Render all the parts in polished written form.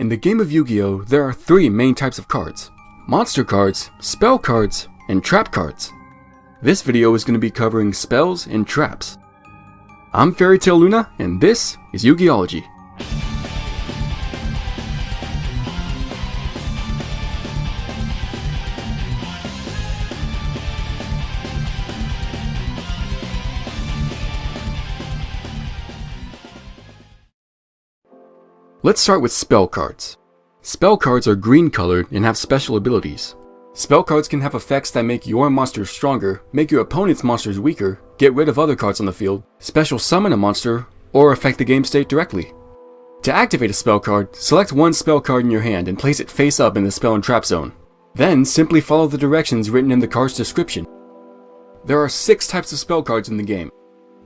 In the game of Yu-Gi-Oh, there are three main types of cards: monster cards, spell cards, and trap cards. This video is going to be covering spells and traps. I'm Fairy Tail Luna, and this is Yugiology. Let's start with spell cards. Spell cards are green colored and have special abilities. Spell cards can have effects that make your monsters stronger, make your opponent's monsters weaker, get rid of other cards on the field, special summon a monster, or affect the game state directly. To activate a spell card, select one spell card in your hand and place it face up in the spell and trap zone. Then simply follow the directions written in the card's description. There are 6 types of spell cards in the game: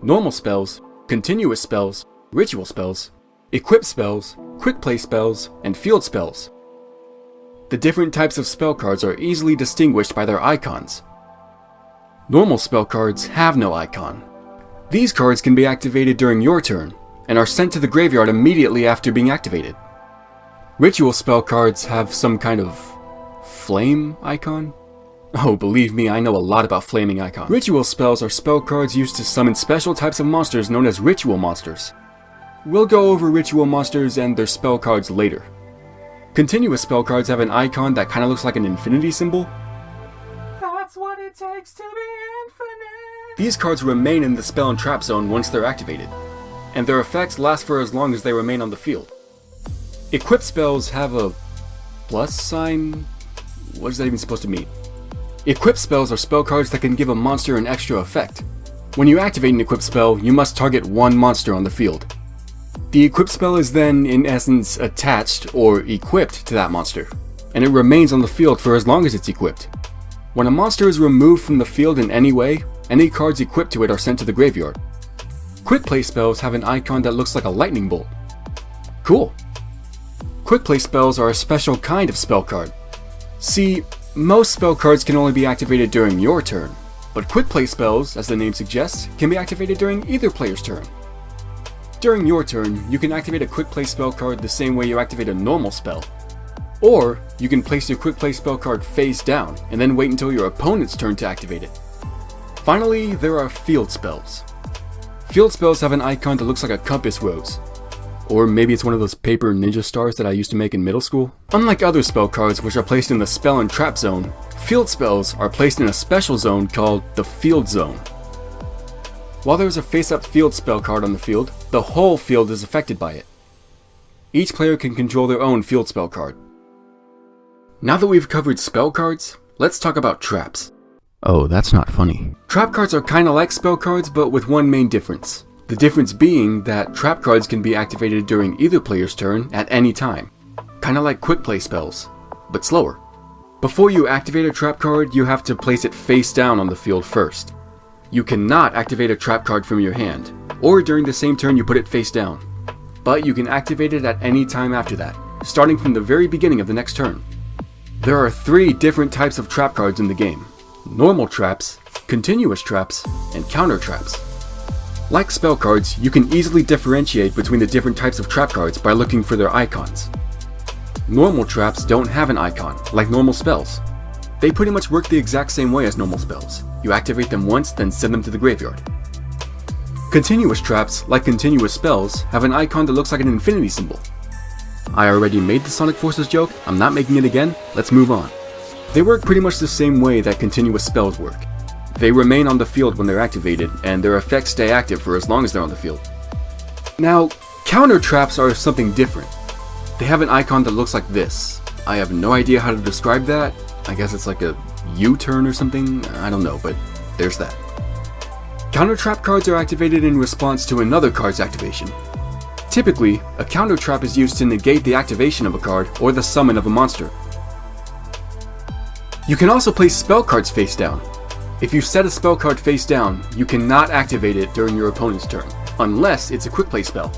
normal spells, continuous spells, ritual spells, equip spells, quick play spells, and field spells. The different types of spell cards are easily distinguished by their icons. Normal spell cards have no icon. These cards can be activated during your turn, and are sent to the graveyard immediately after being activated. Ritual spell cards have some kind of flame icon? Oh, believe me, I know a lot about flaming icons. Ritual spells are spell cards used to summon special types of monsters known as ritual monsters. We'll go over ritual monsters and their spell cards later. Continuous spell cards have an icon that kinda looks like an infinity symbol. That's what it takes to be infinite. These cards remain in the spell and trap zone once they're activated, and their effects last for as long as they remain on the field. Equip spells have a plus sign? What is that even supposed to mean? Equip spells are spell cards that can give a monster an extra effect. When you activate an equip spell, you must target one monster on the field. The equip spell is then, in essence, attached or equipped to that monster, and it remains on the field for as long as it's equipped. When a monster is removed from the field in any way, any cards equipped to it are sent to the graveyard. Quick play spells have an icon that looks like a lightning bolt. Cool. Quick play spells are a special kind of spell card. See, most spell cards can only be activated during your turn, but quick play spells, as the name suggests, can be activated during either player's turn. During your turn, you can activate a quick play spell card the same way you activate a normal spell. Or, you can place your quick play spell card face down, and then wait until your opponent's turn to activate it. Finally, there are field spells. Field spells have an icon that looks like a compass rose. Or maybe it's one of those paper ninja stars that I used to make in middle school. Unlike other spell cards which are placed in the spell and trap zone, field spells are placed in a special zone called the field zone. While there is a face-up field spell card on the field, the whole field is affected by it. Each player can control their own field spell card. Now that we've covered spell cards, let's talk about traps. Oh, that's not funny. Trap cards are kinda like spell cards, but with one main difference. The difference being that trap cards can be activated during either player's turn at any time. Kinda like quick play spells, but slower. Before you activate a trap card, you have to place it face down on the field first. You cannot activate a trap card from your hand, or during the same turn you put it face down. But you can activate it at any time after that, starting from the very beginning of the next turn. There are 3 different types of trap cards in the game: normal traps, continuous traps, and counter traps. Like spell cards, you can easily differentiate between the different types of trap cards by looking for their icons. Normal traps don't have an icon, like normal spells. They pretty much work the exact same way as normal spells. You activate them once, then send them to the graveyard. Continuous traps, like continuous spells, have an icon that looks like an infinity symbol. I already made the Sonic Forces joke, I'm not making it again, let's move on. They work pretty much the same way that continuous spells work. They remain on the field when they're activated, and their effects stay active for as long as they're on the field. Now, counter traps are something different. They have an icon that looks like this. I have no idea how to describe that. I guess it's like a U-turn or something, I don't know, but there's that. Counter trap cards are activated in response to another card's activation. Typically, a counter trap is used to negate the activation of a card or the summon of a monster. You can also place spell cards face down. If you set a spell card face down, you cannot activate it during your opponent's turn, unless it's a quick play spell.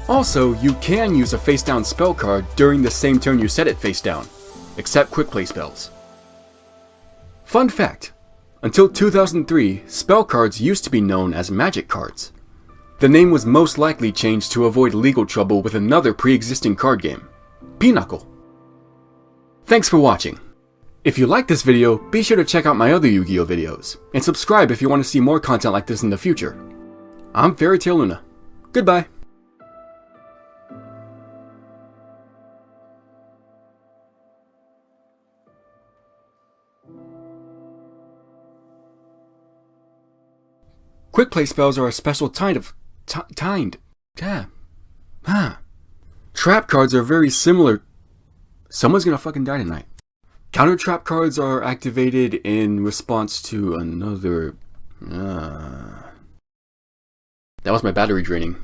Also, you can use a face down spell card during the same turn you set it face down, except quick play spells. Fun fact, until 2003, spell cards used to be known as magic cards. The name was most likely changed to avoid legal trouble with another pre-existing card game, Pinochle. Thanks for watching. If you liked this video, be sure to check out my other Yu-Gi-Oh videos, and subscribe if you want to see more content like this in the future. I'm Fairy Tale Luna. Goodbye. Quick play spells are a special kind of... Trap cards are very similar... Someone's gonna fucking die tonight. Counter trap cards are activated in response to another... That was my battery draining.